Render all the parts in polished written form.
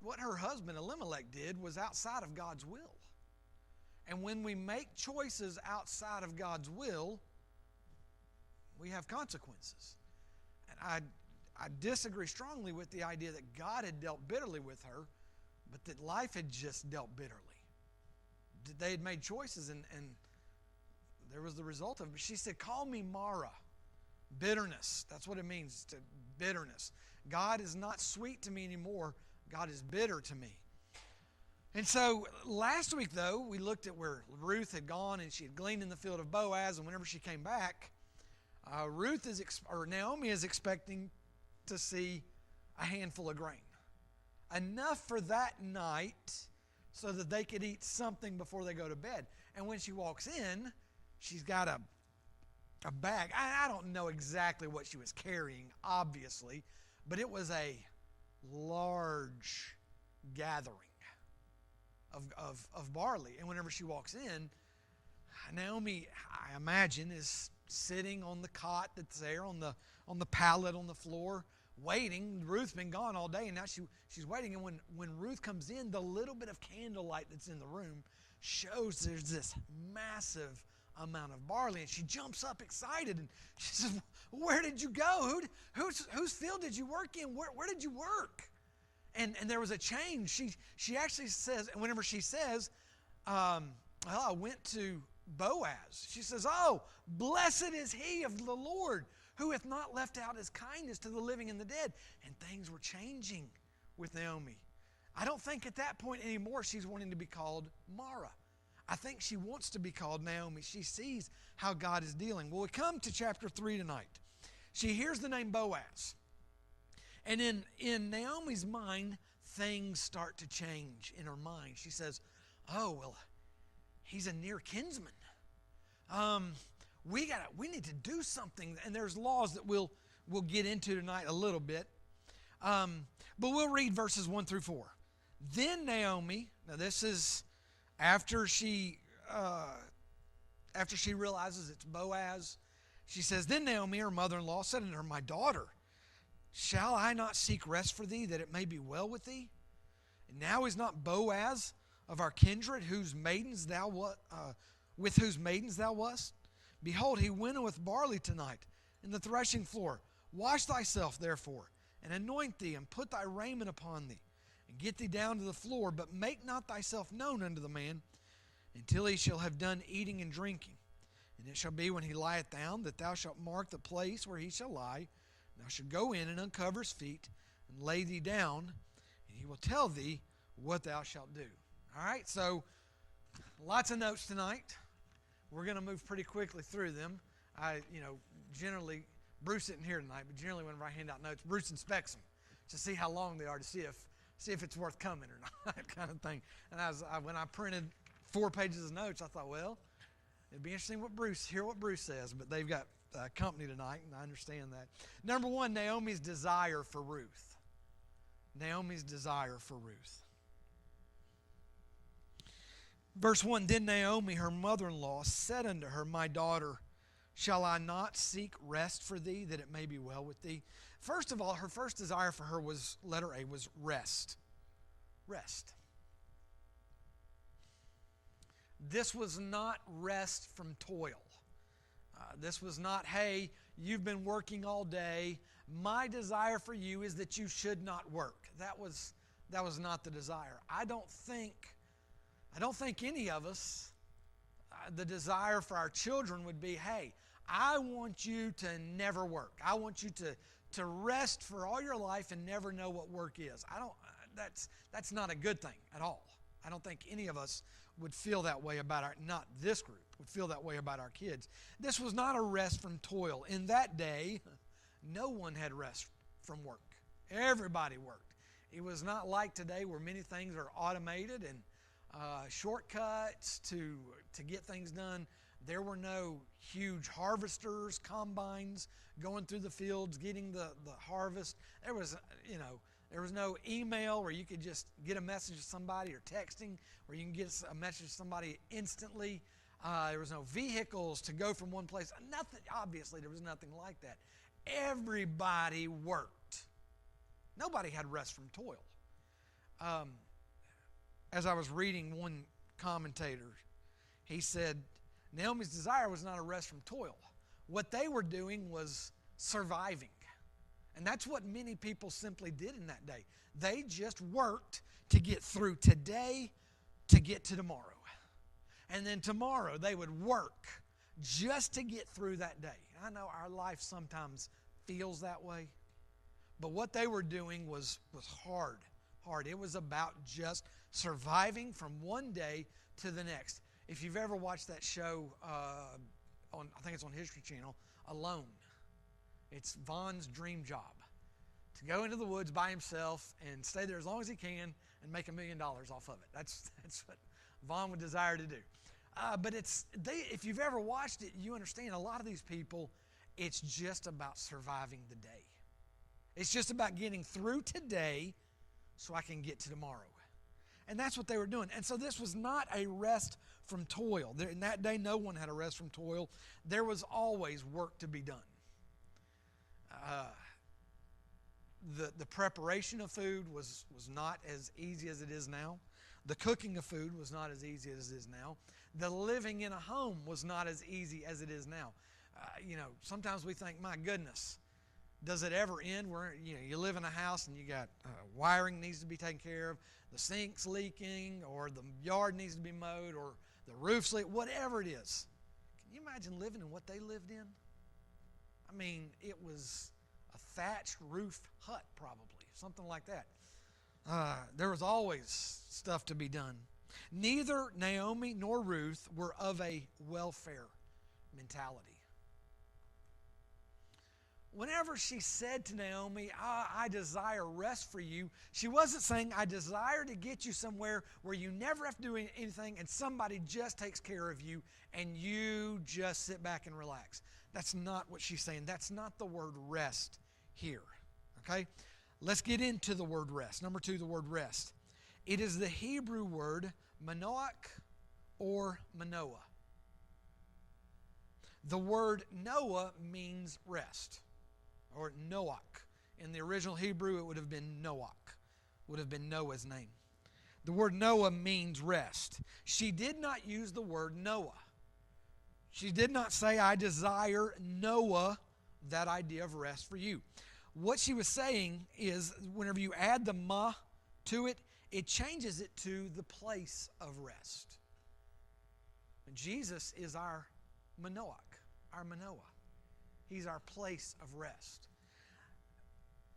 what her husband Elimelech did was outside of God's will. And when we make choices outside of God's will, we have consequences. And I disagree strongly with the idea that God had dealt bitterly with her, but that life had just dealt bitterly. They had made choices, and there was the result of it. She said, call me Mara. Bitterness. That's what it means, to bitterness. God is not sweet to me anymore. God is bitter to me. And so last week, though, we looked at where Ruth had gone and she had gleaned in the field of Boaz, and whenever she came back, Naomi is expecting to see a handful of grain. Enough for that night so that they could eat something before they go to bed. And when she walks in, she's got a bag. I don't know exactly what she was carrying, obviously, but it was a large gathering of barley. And whenever she walks in, Naomi, I imagine, is sitting on the cot that's there, on the pallet on the floor, waiting. Ruth's been gone all day, and now she's waiting. And when Ruth comes in, the little bit of candlelight that's in the room shows there's this massive amount of barley. And she jumps up excited, and she says, where did you go? Whose field did you work in? Where did you work? And there was a change. She actually says, and whenever she says, well, I went to Boaz. She says, oh, blessed is he of the Lord, who hath not left out his kindness to the living and the dead. And things were changing with Naomi. I don't think at that point anymore she's wanting to be called Mara. I think she wants to be called Naomi. She sees how God is dealing. Well, we come to chapter 3 tonight. She hears the name Boaz. And in Naomi's mind, things start to change in her mind. She says, oh, well, he's a near kinsman. We need to do something. And there's laws that we'll get into tonight a little bit. But we'll read verses 1 through 4. Then Naomi, now this is after she realizes it's Boaz, she says, then Naomi, her mother-in-law, said unto her, my daughter, shall I not seek rest for thee, that it may be well with thee? And now is not Boaz of our kindred, with whose maidens thou wast? Behold, he winnoweth barley tonight in the threshing floor. Wash thyself, therefore, and anoint thee, and put thy raiment upon thee, and get thee down to the floor, but make not thyself known unto the man, until he shall have done eating and drinking. And it shall be when he lieth down, that thou shalt mark the place where he shall lie. Thou shalt go in and uncover his feet, and lay thee down, and he will tell thee what thou shalt do. All right, so lots of notes tonight. We're going to move pretty quickly through them. Generally, Bruce isn't here tonight, but generally whenever I hand out notes, Bruce inspects them to see how long they are, to see if it's worth coming or not, that kind of thing. And when I printed 4 pages of notes, I thought, well, it'd be interesting hear what Bruce says, but they've got company tonight, and I understand that. Number 1, Naomi's desire for Ruth. Naomi's desire for Ruth. Verse 1, then Naomi, her mother-in-law, said unto her, my daughter, shall I not seek rest for thee, that it may be well with thee? First of all, her first desire for her was, letter A, was rest. Rest. This was not rest from toil. This was not, hey, you've been working all day. My desire for you is that you should not work. That was not the desire. I don't think any of us, the desire for our children would be, hey, I want you to never work. I want you to rest for all your life and never know what work is. That's not a good thing at all. I don't think any of us would feel that way about not this group, would feel that way about our kids. This was not a rest from toil. In that day, no one had rest from work. Everybody worked. It was not like today where many things are automated and shortcuts to get things done. There were no huge harvesters, combines going through the fields, getting the harvest. There was no email where you could just get a message to somebody, or texting where you can get a message to somebody instantly. There was no vehicles to go from one place. Nothing. Obviously, there was nothing like that. Everybody worked. Nobody had rest from toil. As I was reading one commentator, he said Naomi's desire was not a rest from toil. What they were doing was surviving. And that's what many people simply did in that day. They just worked to get through today to get to tomorrow. And then tomorrow they would work just to get through that day. I know our life sometimes feels that way. But what they were doing was hard. It was about just surviving from one day to the next. If you've ever watched that show, I think it's on History Channel, Alone. It's Vaughn's dream job, to go into the woods by himself and stay there as long as he can and make $1 million off of it. That's what Vaughn would desire to do. But if you've ever watched it, you understand a lot of these people, it's just about surviving the day. It's just about getting through today so I can get to tomorrow. And that's what they were doing. And so this was not a rest from toil. In that day, no one had a rest from toil. There was always work to be done. The preparation of food was not as easy as it is now. The cooking of food was not as easy as it is now. The living in a home was not as easy as it is now. Sometimes we think, my goodness, does it ever end? You live in a house and you got wiring needs to be taken care of, the sink's leaking, or the yard needs to be mowed, or the roof's leaking, whatever it is. Can you imagine living in what they lived in? I mean, it was a thatched roof hut probably, something like that. There was always stuff to be done. Neither Naomi nor Ruth were of a welfare mentality. Whenever she said to Naomi, I desire rest for you, she wasn't saying, I desire to get you somewhere where you never have to do anything and somebody just takes care of you and you just sit back and relax. That's not what she's saying. That's not the word rest here. Okay? Let's get into the word rest. Number 2, the word rest. It is the Hebrew word manoach or manoah. The word Noah means rest, or Noach. In the original Hebrew, it would have been Noach, would have been Noah's name. The word Noah means rest. She did not use the word Noah. She did not say, I desire Noah, that idea of rest for you. What she was saying is, whenever you add the ma to it, it changes it to the place of rest. And Jesus is our manoach, our manoah. He's our place of rest.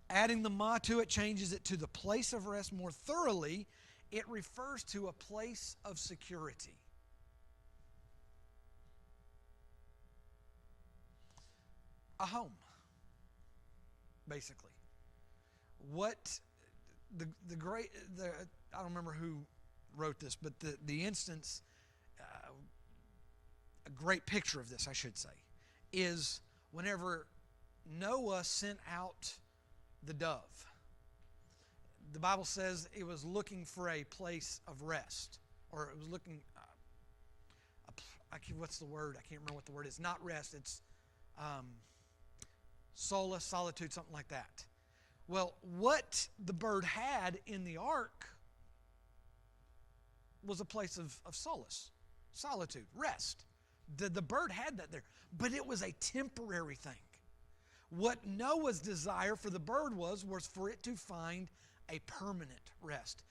Adding the ma to it changes it to the place of rest more thoroughly. It refers to a place of security. A home, basically. What I don't remember who wrote this, but the instance, a great picture of this, I should say, is whenever Noah sent out the dove. The Bible says it was looking for a place of rest, or it was looking, what's the word? I can't remember what the word is. Not rest, it's solace, solitude, something like that. Well, what the bird had in the ark was a place of solace, solitude, rest. The bird had that there, but it was a temporary thing. What Noah's desire for the bird was for it to find a permanent rest.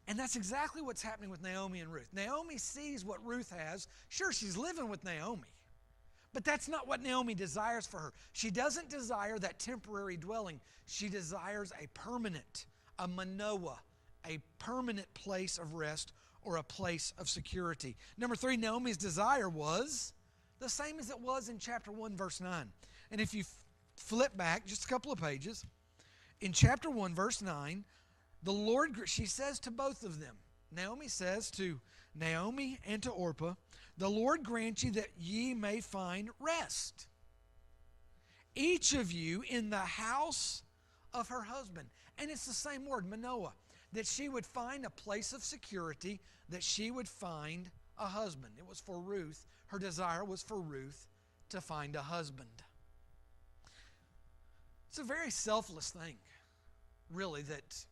And that's exactly what's happening with Naomi and Ruth. Naomi sees what Ruth has. Sure, she's living with Naomi, but that's not what Naomi desires for her. She doesn't desire that temporary dwelling. She desires a permanent, a manoah, a permanent place of rest or a place of security. Number 3, Naomi's desire was the same as it was in chapter 1, verse 9. And if you flip back just a couple of pages, in chapter 1, verse 9, she says to both of them, Naomi says to Naomi and to Orpah, the Lord grant you that ye may find rest, each of you in the house of her husband. And it's the same word, manoah, that she would find a place of security, that she would find a husband. It was for Ruth. Her desire was for Ruth to find a husband. It's a very selfless thing, really, that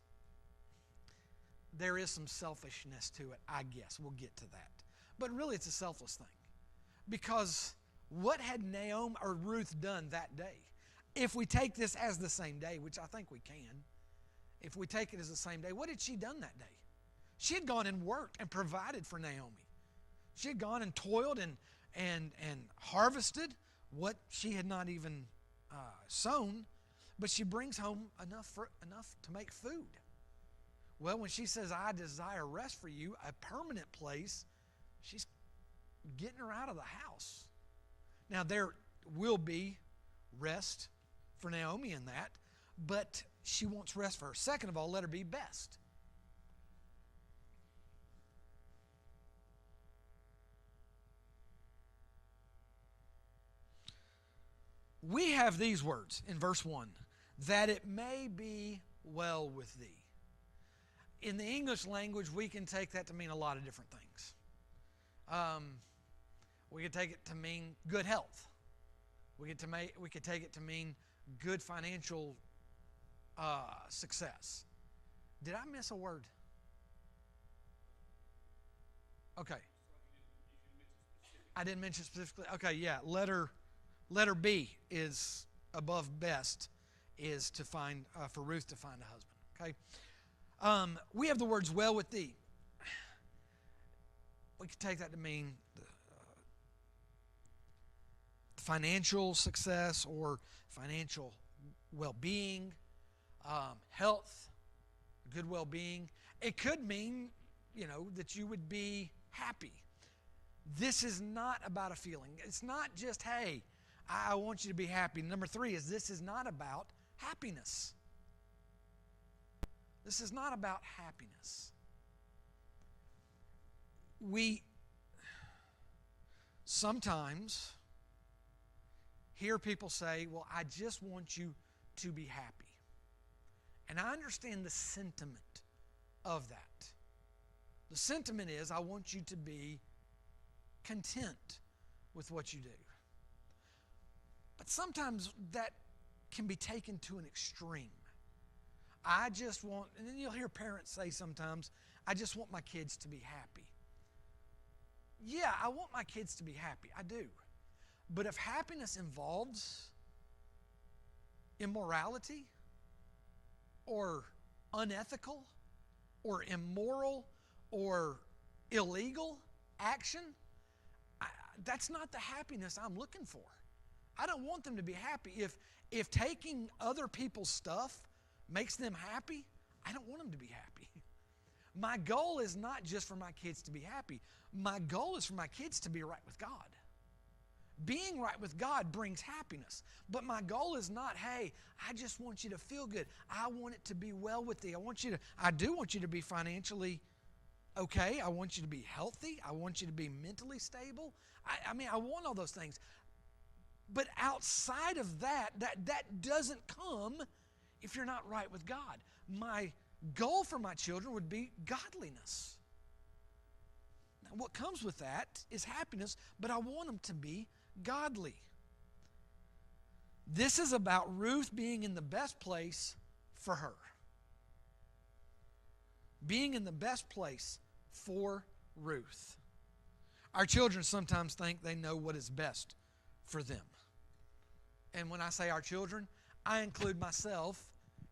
there is some selfishness to it, I guess. We'll get to that. But really, it's a selfless thing. Because what had Naomi or Ruth done that day? If we take this as the same day, which I think we can, if we take it as the same day, what had she done that day? She had gone and worked and provided for Naomi. She had gone and toiled and harvested what she had not even sown, but she brings home enough to make food. Well, when she says, I desire rest for you, a permanent place, she's getting her out of the house. Now, there will be rest for Naomi in that, but she wants rest for her. Second of all, let her be best. We have these words in verse 1, that it may be well with thee. In the English language, we can take that to mean a lot of different things. We could take it to mean good health. We could take it to mean good financial success. Did I miss a word? Okay. I didn't mention specifically. Okay, yeah. Letter B is above best, is to find for Ruth to find a husband. Okay. We have the words well with thee. We could take that to mean financial success or financial well-being, health, good well-being. It could mean, that you would be happy. This is not about a feeling. It's not just, hey, I want you to be happy. Number 3 is this is not about happiness. This is not about happiness. We sometimes hear people say, well, I just want you to be happy. And I understand the sentiment of that. The sentiment is, I want you to be content with what you do. But sometimes that can be taken to an extreme. I just want, and then you'll hear parents say sometimes, I just want my kids to be happy. Yeah, I want my kids to be happy. I do. But if happiness involves immorality or unethical or immoral or illegal action, that's not the happiness I'm looking for. I don't want them to be happy. If taking other people's stuff makes them happy, I don't want them to be happy. My goal is not just for my kids to be happy. My goal is for my kids to be right with God. Being right with God brings happiness. But my goal is not, hey, I just want you to feel good. I want it to be well with thee. I do want you to be financially okay. I want you to be healthy. I want you to be mentally stable. I want all those things. But outside of that doesn't come if you're not right with God. My goal for my children would be godliness. Now, what comes with that is happiness, but I want them to be godly. This is about Ruth being in the best place for her. Being in the best place for Ruth. Our children sometimes think they know what is best for them. And when I say our children, I include myself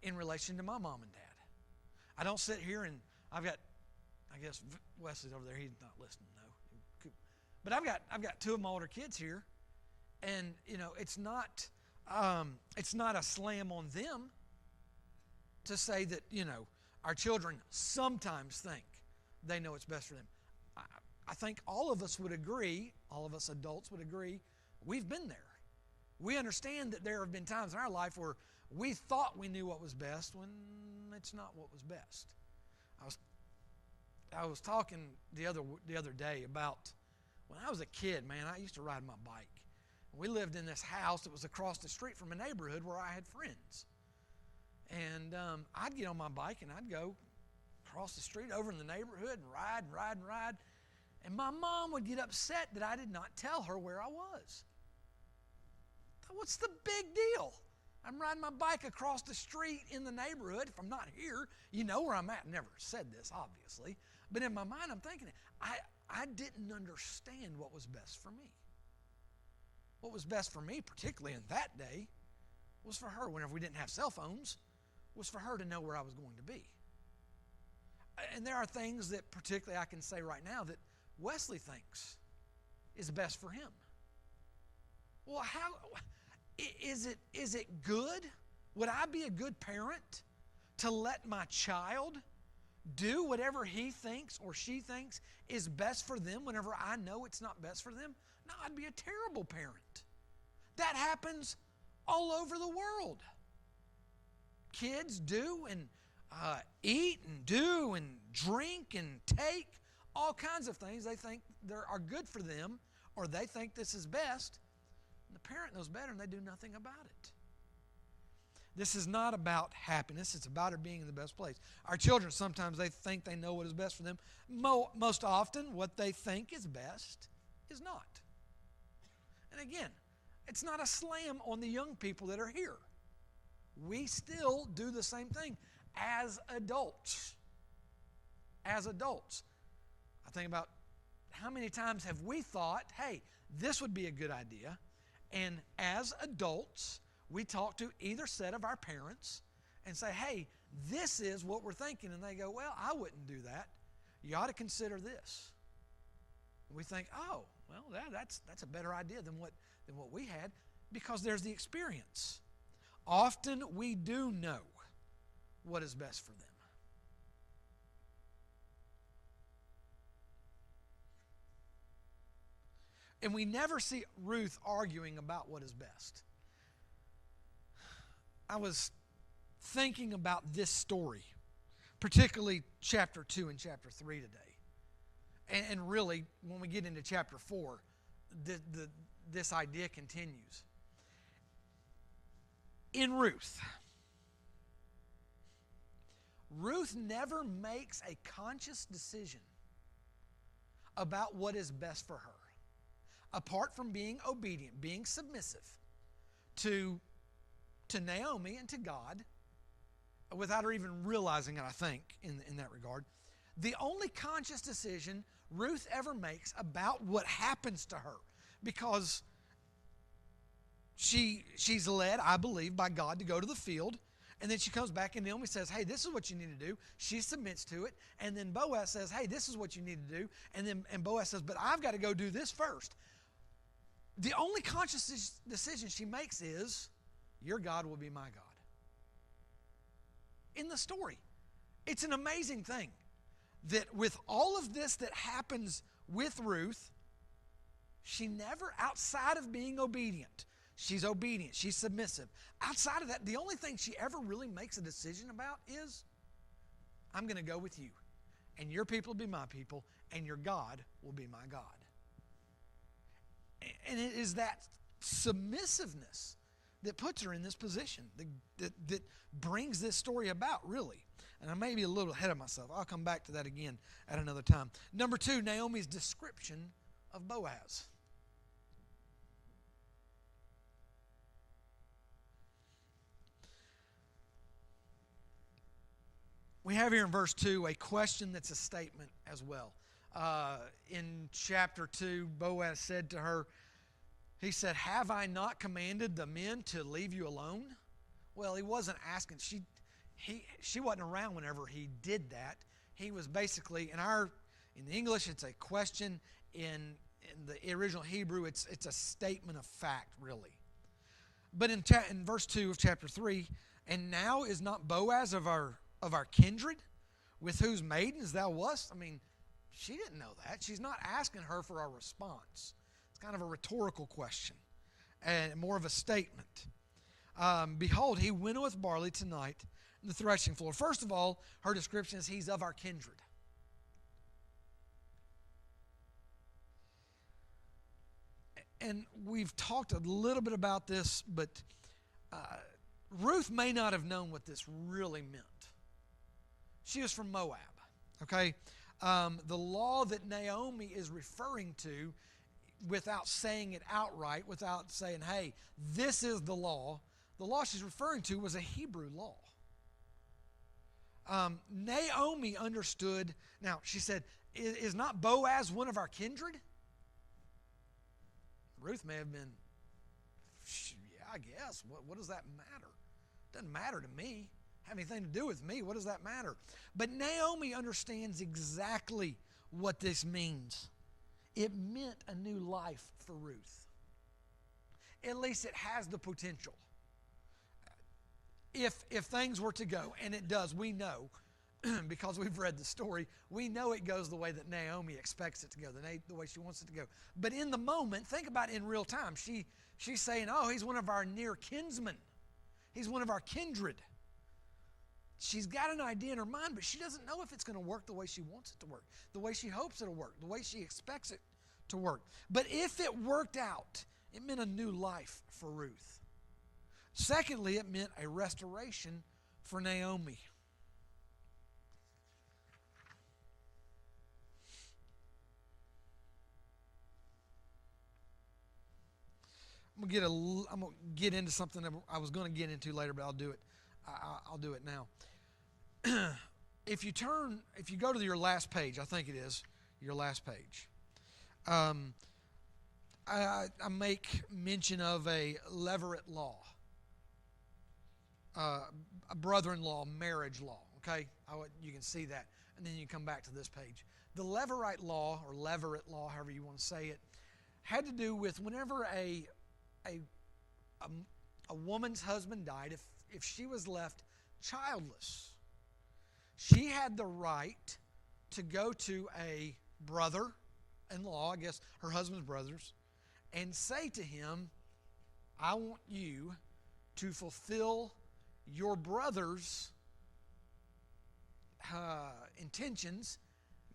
in relation to my mom and dad. I don't sit here and I guess Wesley's over there. He's not listening, no. But I've got 2 of my older kids here, and it's not a slam on them to say that our children sometimes think they know what's best for them. I think all of us would agree, all of us adults would agree, we've been there. We understand that there have been times in our life where we thought we knew what was best when it's not what was best. I was talking the other day about when I was a kid, man, I used to ride my bike. We lived in this house that was across the street from a neighborhood where I had friends. And I'd get on my bike and I'd go across the street over in the neighborhood and ride. And my mom would get upset that I did not tell her where I was. What's the big deal? I'm riding my bike across the street in the neighborhood. If I'm not here, you know where I'm at. Never said this, obviously. But in my mind, I'm thinking, I didn't understand what was best for me. What was best for me, particularly in that day, was for her, whenever we didn't have cell phones, was for her to know where I was going to be. And there are things that particularly I can say right now that Wesley thinks is best for him. Well, how is it good? Would I be a good parent to let my child do whatever he thinks or she thinks is best for them whenever I know it's not best for them? No, I'd be a terrible parent. That happens all over the world. Kids do and eat and do and drink and take all kinds of things they think are good for them, or they think this is best. And the parent knows better and they do nothing about it. This is not about happiness. It's about her being in the best place. Our children, sometimes they think they know what is best for them. Most often, what they think is best is not. And again, it's not a slam on the young people that are here. We still do the same thing as adults. As adults. I think about how many times have we thought, hey, this would be a good idea. And as adults, we talk to either set of our parents and say, hey, this is what we're thinking. And they go, well, I wouldn't do that. You ought to consider this. And we think, oh, well, that's a better idea than what we had, because there's the experience. Often we do know what is best for them. And we never see Ruth arguing about what is best. I was thinking about this story, particularly chapter 2 and chapter 3 today. And really, when we get into chapter 4, this idea continues. In Ruth never makes a conscious decision about what is best for her, apart from being obedient, being submissive to Naomi and to God, without her even realizing it, I think, in that regard. The only conscious decision Ruth ever makes about what happens to her, because she's led, I believe, by God to go to the field, and then she comes back and Naomi says, hey, this is what you need to do. She submits to it, and then Boaz says, hey, this is what you need to do, and Boaz says, but I've got to go do this first. The only conscious decision she makes is, your God will be my God. In the story, it's an amazing thing that with all of this that happens with Ruth, she never, outside of being obedient, she's obedient, she's submissive. Outside of that, the only thing she ever really makes a decision about is, I'm going to go with you, and your people will be my people, and your God will be my God. And it is that submissiveness that puts her in this position, that brings this story about, really. And I may be a little ahead of myself. I'll come back to that again at another time. Number 2, Naomi's description of Boaz. We have here in verse 2 a question that's a statement as well. In chapter 2, Boaz said to her, he said, have I not commanded the men to leave you alone? Well, he wasn't asking. She wasn't around whenever he did that. He was basically, in the English, it's a question. In the original Hebrew, it's a statement of fact, really. But in verse 2 of chapter 3, and now is not Boaz of our kindred, with whose maidens thou wast? I mean, she didn't know that. She's not asking her for a response. It's kind of a rhetorical question and more of a statement. Behold, he winnoweth barley tonight in the threshing floor. First of all, her description is he's of our kindred. And we've talked a little bit about this, but Ruth may not have known what this really meant. She was from Moab, okay? The law that Naomi is referring to, without saying it outright, without saying, hey, this is the law The law she's referring to was a Hebrew law. Naomi understood. Now, she said, is not Boaz one of our kindred? Ruth may have been, yeah, I guess. What does that matter? Doesn't matter to me. Have anything to do with me. What does that matter? But Naomi understands exactly what this means. It meant a new life for Ruth. At least it has the potential. If things were to go, and it does, we know, because we've read the story, we know it goes the way that Naomi expects it to go, the way she wants it to go. But in the moment, think about it in real time. She's saying, oh, he's one of our near kinsmen. He's one of our kindred. She's got an idea in her mind, but she doesn't know if it's going to work the way she wants it to work, the way she hopes it'll work, the way she expects it to work. But if it worked out, it meant a new life for Ruth. Secondly, it meant a restoration for Naomi. I'm gonna get into something that I was going to get into later, but I'll do it. I'll do it now. If you go to your last page, I think it is your last page. I make mention of a levirate law, a brother-in-law marriage law. Okay, you can see that, and then you come back to this page. The levirate law, or levirate law, however you want to say it, had to do with whenever a woman's husband died, if she was left childless, she had the right to go to a brother-in-law, I guess her husband's brothers, and say to him, I want you to fulfill your brother's intentions,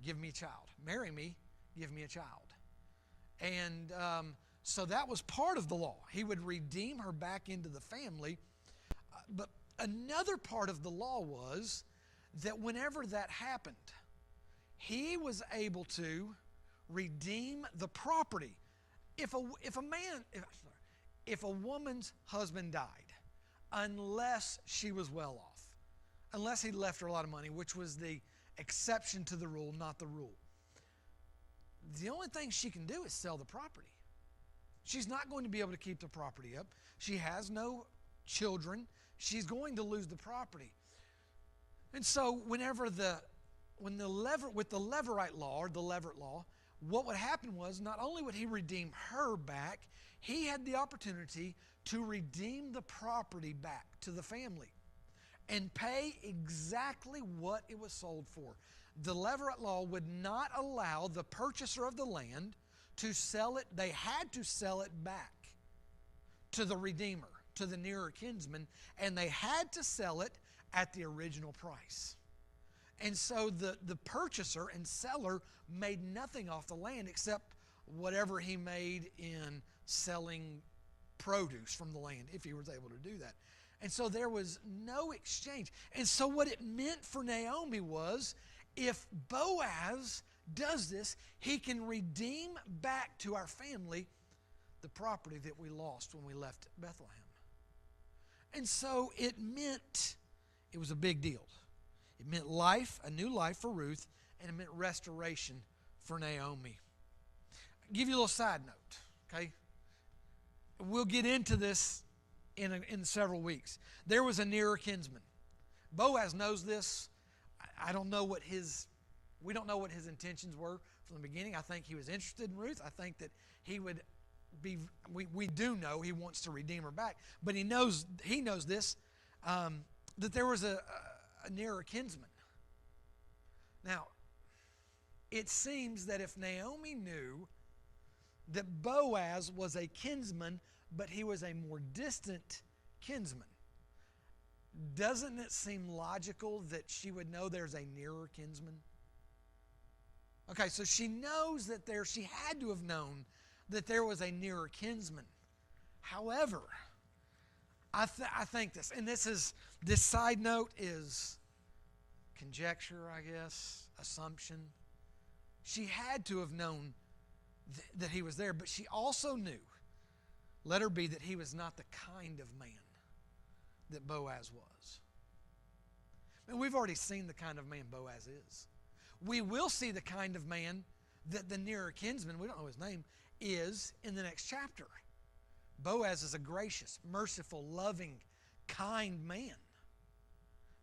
give me a child. Marry me, give me a child. And so that was part of the law. He would redeem her back into the family. But another part of the law was that whenever that happened, he was able to redeem the property. If a woman's husband died, unless she was well off, unless he left her a lot of money, which was the exception to the rule, not the rule, the only thing she can do is sell the property. She's not going to be able to keep the property up. She has no children. She's going to lose the property. And so with the levirate law, or the levirate law, what would happen was not only would he redeem her back, he had the opportunity to redeem the property back to the family and pay exactly what it was sold for. The levirate law would not allow the purchaser of the land to sell it. They had to sell it back to the redeemer, to the nearer kinsman, and they had to sell it at the original price. And so the purchaser and seller made nothing off the land except whatever he made in selling produce from the land, if he was able to do that. And so there was no exchange. And so what it meant for Naomi was, if Boaz does this, he can redeem back to our family the property that we lost when we left Bethlehem. And so it was a big deal. It meant life, a new life for Ruth, and it meant restoration for Naomi. I'll give you a little side note, okay? We'll get into this in several weeks. There was a nearer kinsman. Boaz knows this. We don't know what his intentions were from the beginning. I think he was interested in Ruth. I think that he would be, we do know he wants to redeem her back, but he knows this, that there was a nearer kinsman. Now, it seems that if Naomi knew that Boaz was a kinsman, but he was a more distant kinsman, doesn't it seem logical that she would know there's a nearer kinsman? Okay, so she knows that she had to have known that there was a nearer kinsman. However, I think this, and this side note is conjecture, I guess, assumption. She had to have known that he was there, but she also knew, let her be, that he was not the kind of man that Boaz was. And we've already seen the kind of man Boaz is. We will see the kind of man that the nearer kinsman, we don't know his name, is in the next chapter. Boaz is a gracious, merciful, loving, kind man.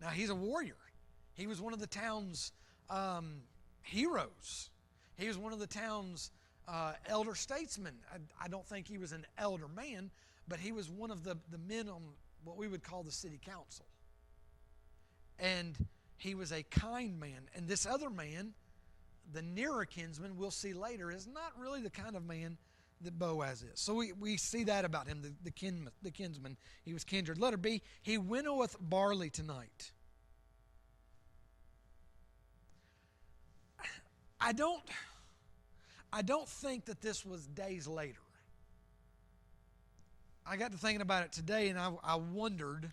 Now, he's a warrior. He was one of the town's heroes. He was one of the town's elder statesmen. I don't think he was an elder man, but he was one of the men on what we would call the city council. And he was a kind man. And this other man, the nearer kinsman, we'll see later, is not really the kind of man that Boaz is. So we see that about him, the kinsman. He was kindred. Letter B, he winnoweth barley tonight. I don't think that this was days later. I got to thinking about it today, and I wondered,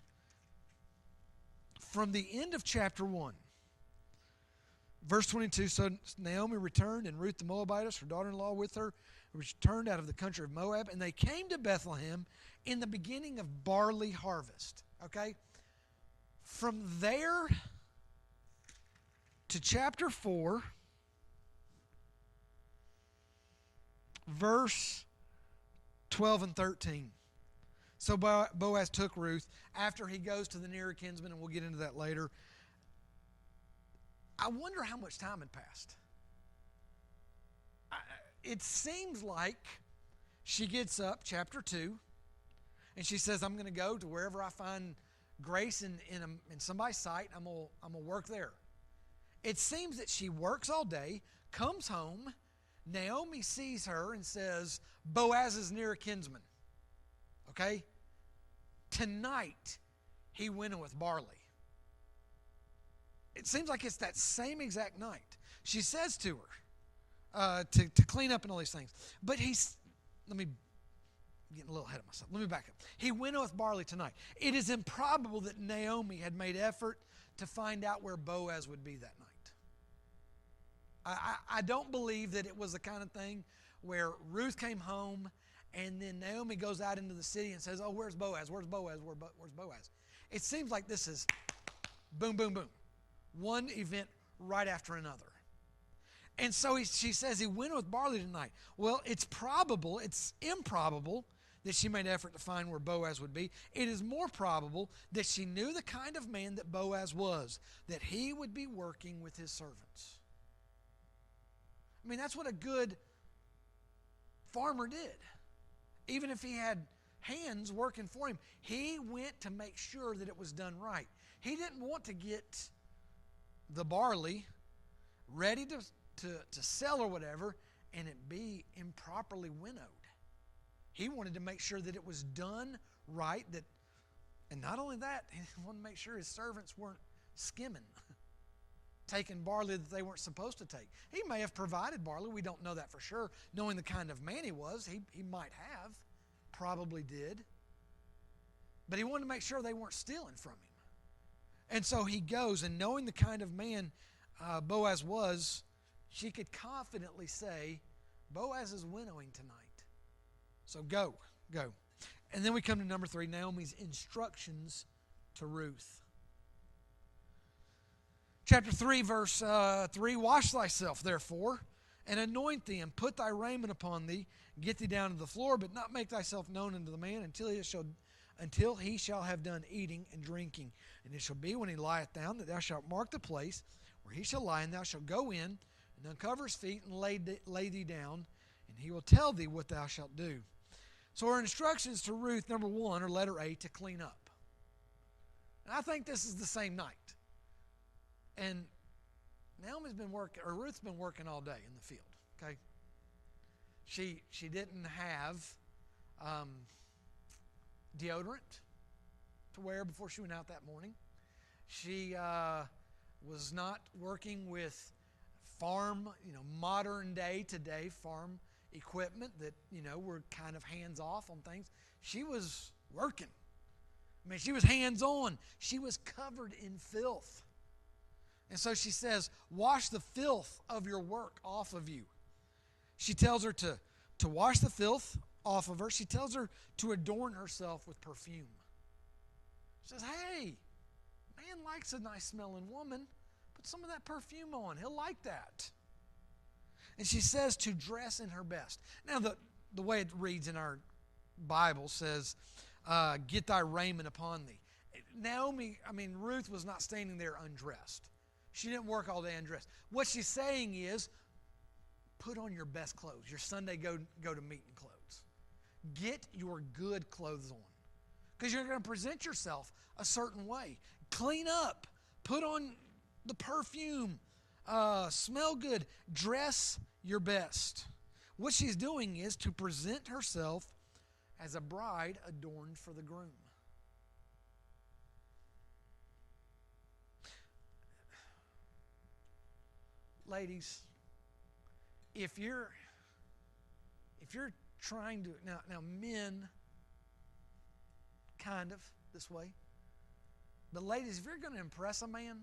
from the end of chapter 1, verse 22, so Naomi returned, and Ruth the Moabitess, her daughter-in-law, with her, returned out of the country of Moab, and they came to Bethlehem in the beginning of barley harvest. Okay? From there to chapter 4, verse 12 and 13. So Boaz took Ruth after he goes to the nearer kinsman, and we'll get into that later. I wonder how much time had passed. It seems like she gets up, chapter 2, and she says, I'm going to go to wherever I find grace in somebody's sight. I'm going to work there. It seems that she works all day, comes home, Naomi sees her and says, Boaz is near a kinsman. Okay? Tonight, he winnoweth barley. It seems like it's that same exact night. She says to her, to clean up and all these things. But let me, I'm getting a little ahead of myself. Let me back up. He winnoweth barley tonight. It is improbable that Naomi had made effort to find out where Boaz would be that night. I don't believe that it was the kind of thing where Ruth came home and then Naomi goes out into the city and says, oh, where's Boaz? Where's Boaz? Where's Boaz? It seems like this is boom, boom, boom. One event right after another. And so she says he went with barley tonight. Well, it's improbable that she made effort to find where Boaz would be. It is more probable that she knew the kind of man that Boaz was, that he would be working with his servants. I mean, that's what a good farmer did. Even if he had hands working for him, he went to make sure that it was done right. He didn't want to get the barley ready to sell or whatever and it be improperly winnowed. He wanted to make sure that it was done right, and not only that, he wanted to make sure his servants weren't skimming, taking barley that they weren't supposed to take. He may have provided barley. We don't know that for sure. Knowing the kind of man he was, he might have, probably did. But he wanted to make sure they weren't stealing from him. And so he goes, and knowing the kind of man Boaz was, she could confidently say, Boaz is winnowing tonight. So go. And then we come to number 3, Naomi's instructions to Ruth. Chapter 3, verse 3, wash thyself, therefore, and anoint thee, and put thy raiment upon thee, get thee down to the floor, but not make thyself known unto the man until he shall have done eating and drinking. And it shall be when he lieth down that thou shalt mark the place where he shall lie, and thou shalt go in and uncover his feet and lay thee down, and he will tell thee what thou shalt do. So our instructions to Ruth, number 1, are letter A, to clean up. And I think this is the same night. And Ruth's been working all day in the field, okay? She didn't have deodorant to wear before she went out that morning. She was not working with farm, modern day today farm equipment that, were kind of hands off on things. She was working. I mean, she was hands on. She was covered in filth. And so she says, wash the filth of your work off of you. She tells her to wash the filth off of her. She tells her to adorn herself with perfume. Says, hey, man likes a nice smelling woman. Put some of that perfume on. He'll like that. And she says to dress in her best. Now, the way it reads in our Bible says, get thy raiment upon thee. Ruth was not standing there undressed. She didn't work all day undressed. What she's saying is, put on your best clothes, your Sunday go to meeting clothes. Get your good clothes on. Because you're going to present yourself a certain way. Clean up. Put on the perfume. Smell good. Dress your best. What she's doing is to present herself as a bride adorned for the groom. Ladies, if you're trying to now men kind of this way, but ladies, if you're going to impress a man,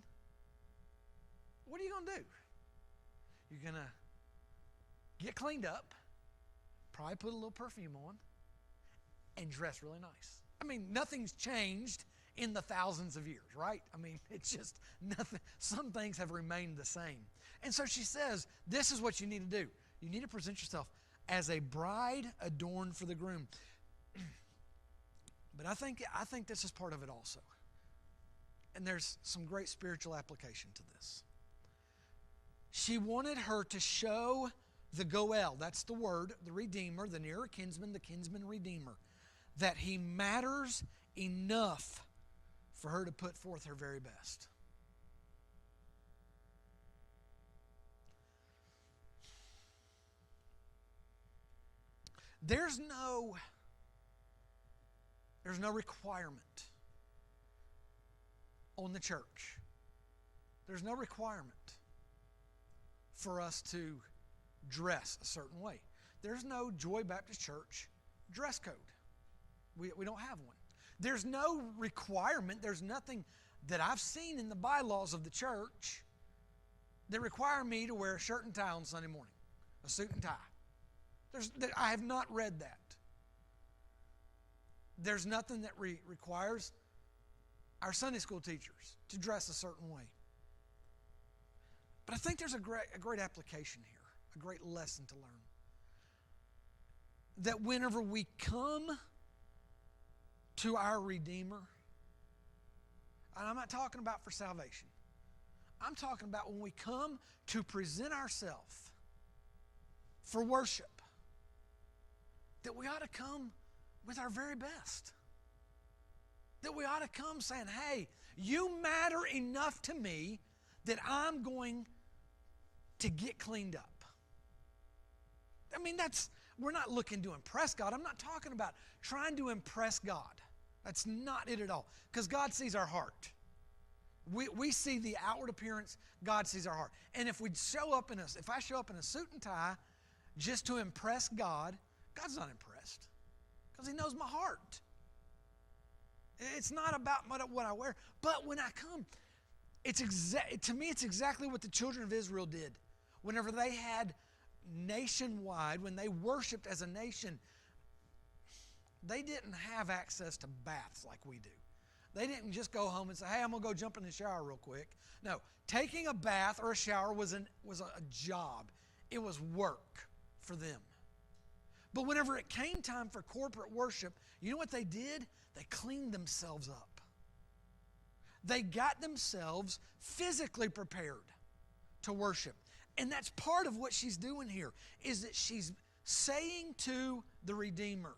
what are you going to do? You're going to get cleaned up, probably put a little perfume on, and dress really nice. Nothing's changed in the thousands of years, right? It's just nothing. Some things have remained the same. And so she says, this is what you need to do. You need to present yourself as a bride adorned for the groom. But I think this is part of it also. And there's some great spiritual application to this. She wanted her to show the Goel, that's the word, the Redeemer, the nearer kinsman, the kinsman Redeemer, that he matters enough for her to put forth her very best. There's no requirement on the church. There's no requirement for us to dress a certain way. There's no Joy Baptist Church dress code. We don't have one. There's no requirement. There's nothing that I've seen in the bylaws of the church that require me to wear a shirt and tie on Sunday morning, a suit and tie. I have not read that. There's nothing that requires our Sunday school teachers to dress a certain way. But I think there's a great application here, a great lesson to learn. That whenever we come to our Redeemer, and I'm not talking about for salvation, I'm talking about when we come to present ourselves for worship, that we ought to come with our very best. That we ought to come saying, hey, you matter enough to me that I'm going to get cleaned up. We're not looking to impress God. I'm not talking about trying to impress God. That's not it at all. Because God sees our heart. We see the outward appearance. God sees our heart. And if I show up in a suit and tie just to impress God, God's not impressed. Because He knows my heart. It's not about what I wear. But when I come, to me it's exactly what the children of Israel did. Whenever they had nationwide, when they worshiped as a nation, they didn't have access to baths like we do. They didn't just go home and say, hey, I'm going to go jump in the shower real quick. No, taking a bath or a shower was a job. It was work for them. But whenever it came time for corporate worship, you know what they did? They cleaned themselves up. They got themselves physically prepared to worship. And that's part of what she's doing here, is that she's saying to the Redeemer,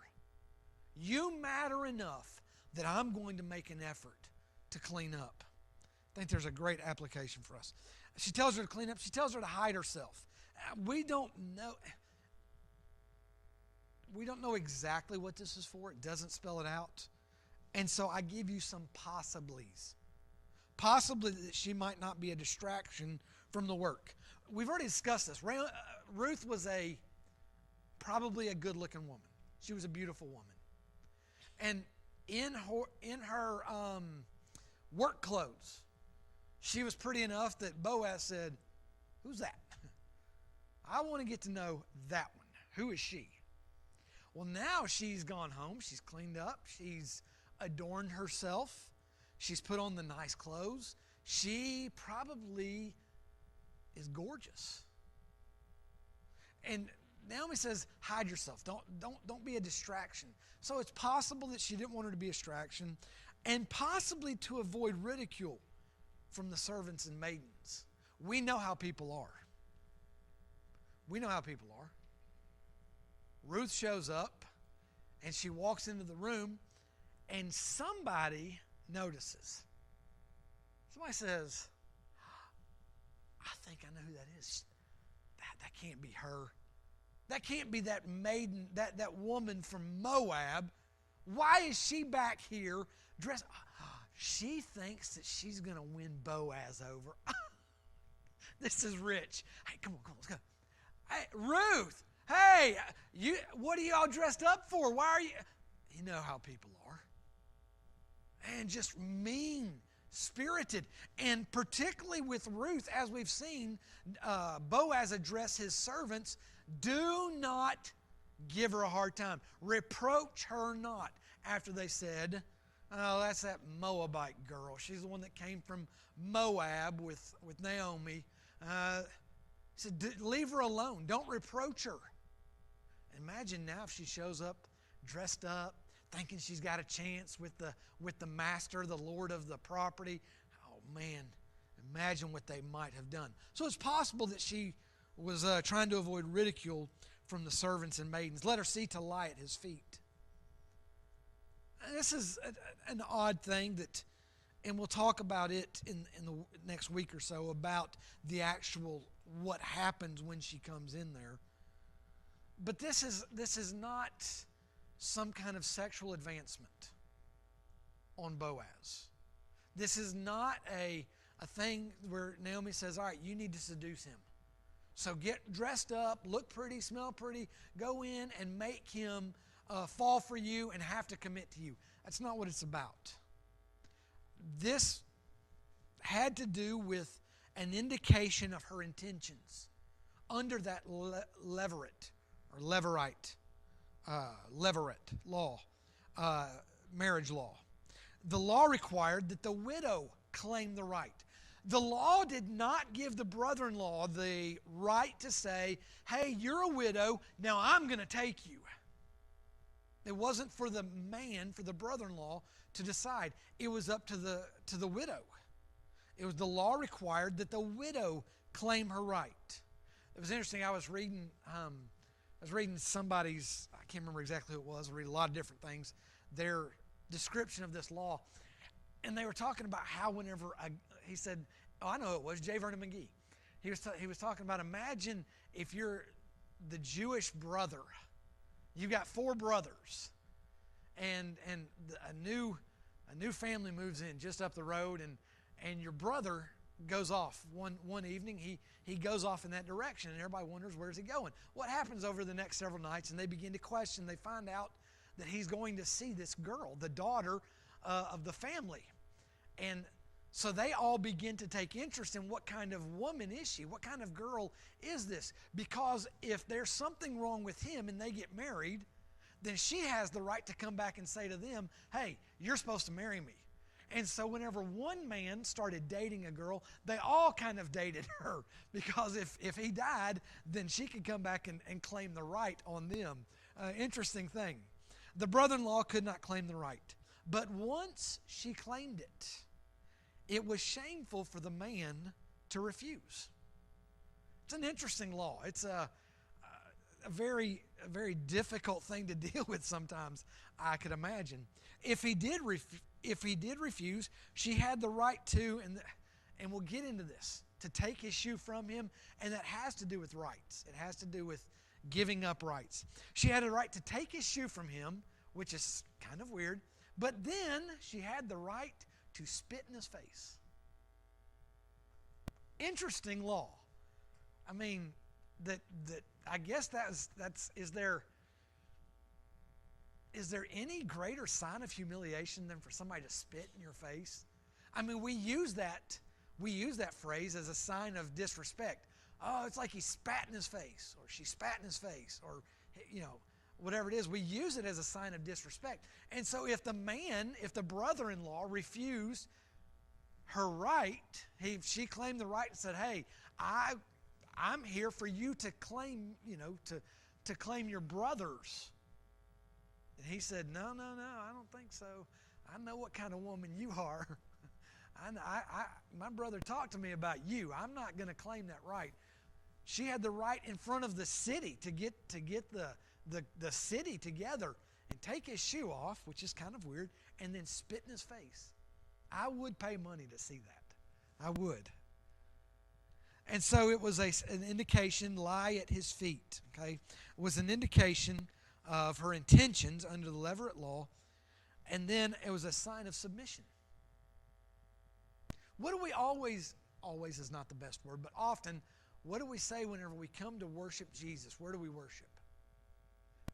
you matter enough that I'm going to make an effort to clean up. I think there's a great application for us. She tells her to clean up. She tells her to hide herself. We don't know exactly what this is for. It doesn't spell it out. And so I give you some possiblies. Possibly that she might not be a distraction from the work. We've already discussed this. Ruth was probably a good-looking woman. She was a beautiful woman. And in her work clothes, she was pretty enough that Boaz said, who's that? I want to get to know that one. Who is she? Well, now she's gone home. She's cleaned up. She's adorned herself. She's put on the nice clothes. She probably is gorgeous. And Naomi says, hide yourself. Don't be a distraction. So it's possible that she didn't want her to be a distraction, and possibly to avoid ridicule from the servants and maidens. We know how people are. We know how people are. Ruth shows up, and she walks into the room, and somebody notices. Somebody says, I think I know who that is. That can't be her. That can't be that maiden, that woman from Moab. Why is she back here dressed? She thinks that she's going to win Boaz over. This is rich. Hey, come on, let's go. Hey, Ruth, hey, what are you all dressed up for? Why are you? You know how people are. And just mean-spirited. And particularly with Ruth, as we've seen, Boaz address his servants, do not give her a hard time. Reproach her not. After they said, oh, that's that Moabite girl. She's the one that came from Moab with Naomi. He said, leave her alone. Don't reproach her. Imagine now if she shows up dressed up, thinking she's got a chance with the master, the lord of the property. Oh, man, imagine what they might have done. So it's possible that she was trying to avoid ridicule from the servants and maidens. Let her see to lie at his feet. This is an odd thing and we'll talk about it in the next week or so, about the actual what happens when she comes in there. But this is not some kind of sexual advancement on Boaz. This is not a thing where Naomi says, all right, you need to seduce him. So get dressed up, look pretty, smell pretty, go in and make him fall for you and have to commit to you. That's not what it's about. This had to do with an indication of her intentions under that levirate law, marriage law. The law required that the widow claim the right. The law did not give the brother-in-law the right to say, hey, you're a widow, now I'm going to take you. It wasn't for the man, for the brother-in-law, to decide. It was up to the widow. It was the law required that the widow claim her right. It was interesting. I was reading somebody's, I can't remember exactly who it was. I read a lot of different things. Their description of this law, and they were talking about how whenever he said, oh, I know who it was, J. Vernon McGee. He was talking about, imagine if you're the Jewish brother. You've got 4 brothers, and a new family moves in just up the road, and your brother goes off one evening. He goes off in that direction, and everybody wonders, where's he going? What happens over the next several nights? And they begin to question. They find out that he's going to see this girl, the daughter of the family. And so they all begin to take interest in what kind of woman is she? What kind of girl is this? Because if there's something wrong with him and they get married, then she has the right to come back and say to them, hey, you're supposed to marry me. And so whenever one man started dating a girl, they all kind of dated her, because if he died, then she could come back and claim the right on them. Interesting thing. The brother-in-law could not claim the right. But once she claimed it, it was shameful for the man to refuse. It's an interesting law. It's a very difficult thing to deal with sometimes, I could imagine. If he did refuse, she had the right to, and we'll get into this, to take his shoe from him, and that has to do with rights. It has to do with giving up rights. She had a right to take his shoe from him, which is kind of weird, but then she had the right to spit in his face. Interesting law. I mean, that I guess is there any greater sign of humiliation than for somebody to spit in your face? I mean, we use that phrase as a sign of disrespect. Oh, it's like he spat in his face, or she spat in his face, or whatever it is, we use it as a sign of disrespect. And so if the brother-in-law refused her right, she claimed the right and said, hey, I'm here for you to claim, to claim your brothers. And he said, no, I don't think so. I know what kind of woman you are. My brother talked to me about you. I'm not going to claim that right. She had the right in front of the city to get the city together and take his shoe off, which is kind of weird, and then spit in his face. I would pay money to see that. I would. And so it was an indication, lie at his feet. Okay, it was an indication of her intentions under the Levirate law, and then it was a sign of submission. What do we always is not the best word, but often, what do we say whenever we come to worship Jesus? Where do we worship?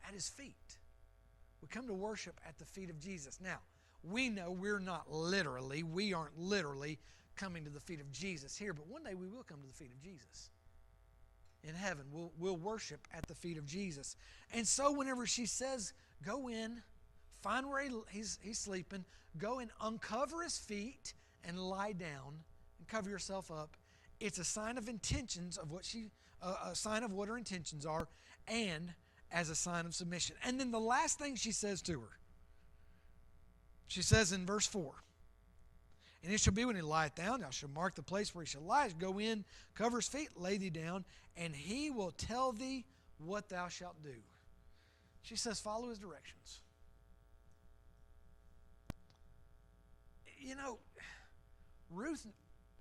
At his feet. We come to worship at the feet of Jesus. Now, we know we aren't literally coming to the feet of Jesus here, but one day we will come to the feet of Jesus. In heaven, we'll worship at the feet of Jesus. And so whenever she says, go in, find where he's sleeping, go and uncover his feet and lie down and cover yourself up, it's a sign of intentions of a sign of what her intentions are, and as a sign of submission. And then the last thing she says to her, she says in verse 4, and it shall be when he lieth down, thou shalt mark the place where he shall lie, go in, cover his feet, lay thee down, and he will tell thee what thou shalt do. She says, follow his directions. Ruth,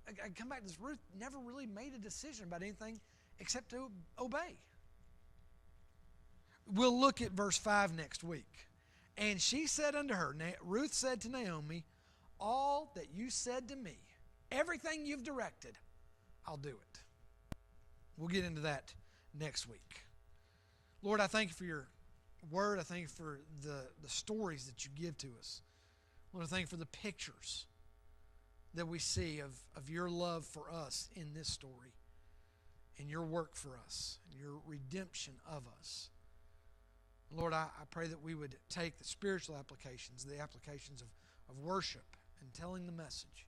I come back to this, Ruth never really made a decision about anything except to obey. We'll look at verse 5 next week. And she said unto her, Ruth said to Naomi, all that you said to me, everything you've directed, I'll do it. We'll get into that next week. Lord, I thank you for your word. I thank you for the stories that you give to us. Lord, I thank you for the pictures that we see of your love for us in this story, and your work for us, and your redemption of us. Lord, I pray that we would take the spiritual applications, the applications of worship and telling the message,